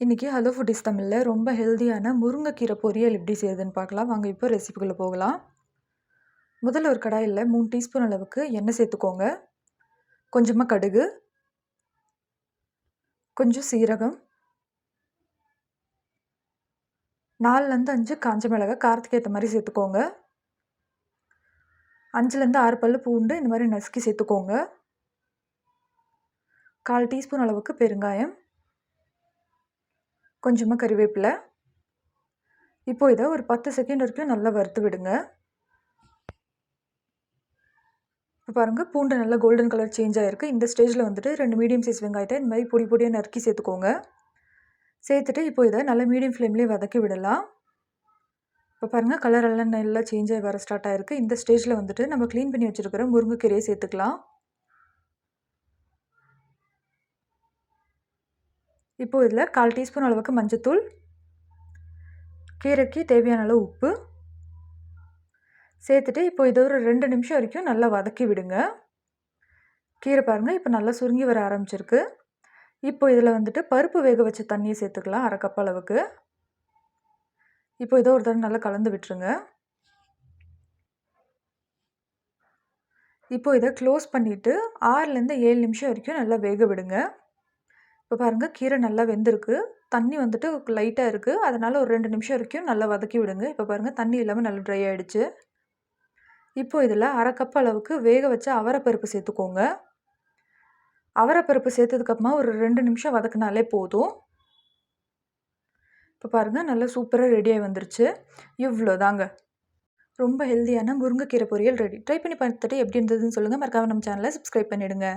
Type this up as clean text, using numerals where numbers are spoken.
இன்னைக்கு hello foodies தமிழ்ல ரொம்ப ஹெல்தியான முருங்கைக்கீரை பொரியல் எப்படி செய்யுதுன்னு பார்க்கலாம். வாங்க இப்போ ரெசிபிக்குள்ள போகலாம். முதல்ல ஒரு கடாயில 3 டீஸ்பூன் அளவுக்கு எண்ணெய் சேர்த்துக்கோங்க. கொஞ்சமா கடுகு, கொஞ்சம் சீரகம், 4லேருந்து 5 காஞ்ச மிளகாய் காரத்துக்கு ஏற்ற மாதிரி சேர்த்துக்கோங்க. 5லேருந்து 6 பல்லு பூண்டு இந்த மாதிரி நசுக்கி சேர்த்துக்கோங்க. 1/4 டீஸ்பூன் அளவுக்கு பெருங்காயம், கொஞ்சமா கறிவேப்பிலை. இப்போ இதை ஒரு 10 செகண்ட் வரைக்கும் நல்லா வறுத்து விடுங்க. இப்போ பாருங்க, பூண்டு நல்லா கோல்டன் கலர் சேஞ்ச் ஆயிருக்கு. இந்த ஸ்டேஜில் வந்துட்டு 2 மீடியம் சைஸ் வெங்காயத்தை இந்த மாதிரி பொடி பொடியாக நறுக்கி சேர்த்துக்கோங்க. சேர்த்துட்டு இப்போ இதை நல்லா மீடியம் ஃப்ளேம்லேயே வதக்கி விடலாம். இப்போ பாருங்கள், கலர் எல்லாம் நல்லா சேஞ்ச் ஆகி வர ஸ்டார்ட் ஆகிருக்கு. இந்த ஸ்டேஜில் வந்துட்டு நம்ம க்ளீன் பண்ணி வச்சுருக்கிற முருங்கைக்கீரையை சேர்த்துக்கலாம். இப்போ இதில் 1/4 டீஸ்பூன் அளவுக்கு மஞ்சத்தூள், கீரைக்கு தேவையான அளவு உப்பு சேர்த்துட்டு இப்போ இதை ஒரு 2 நிமிஷம் வரைக்கும் நல்லா வதக்கி விடுங்க. கீரை பாருங்கள் இப்போ நல்லா சுருங்கி வர ஆரம்பிச்சிருக்கு. இப்போ இதில் வந்துட்டு பருப்பு வேக வச்ச தண்ணியை சேர்த்துக்கலாம், 1/2 கப் அளவுக்கு. இப்போ இதை ஒரு தடவை நல்லா கலந்து விட்டுருங்க. இப்போ இதை க்ளோஸ் பண்ணிவிட்டு 6லேருந்து 7 நிமிஷம் வரைக்கும் நல்லா வேக விடுங்க. இப்போ பாருங்கள், கீரை நல்லா வெந்திருக்கு. தண்ணி வந்துட்டு லைட்டாக இருக்குது, அதனால் ஒரு 2 நிமிஷம் வரைக்கும் நல்லா வதக்கி விடுங்க. இப்போ பாருங்கள், தண்ணி இல்லாமல் நல்லா ட்ரை ஆகிடுச்சு. இப்போ இதில் 1/2 கப் அளவுக்கு வேக வச்ச அவரைப்பருப்பு சேர்த்துக்கோங்க. அவரைப்பருப்பு சேர்த்ததுக்கப்புறமா ஒரு 2 நிமிஷம் வதக்கினாலே போதும். இப்போ பாருங்கள், நல்லா சூப்பராக ரெடியாகி வந்துருச்சு. இவ்வளோதாங்க, ரொம்ப ஹெல்தியான முருங்கைக்கீரை பொரியல் ரெடி. ட்ரை பண்ணி பார்த்துட்டு எப்படி இருந்ததுன்னு சொல்லுங்கள். மறக்காம நம்ம சேனலை சப்ஸ்கிரைப் பண்ணிவிடுங்க.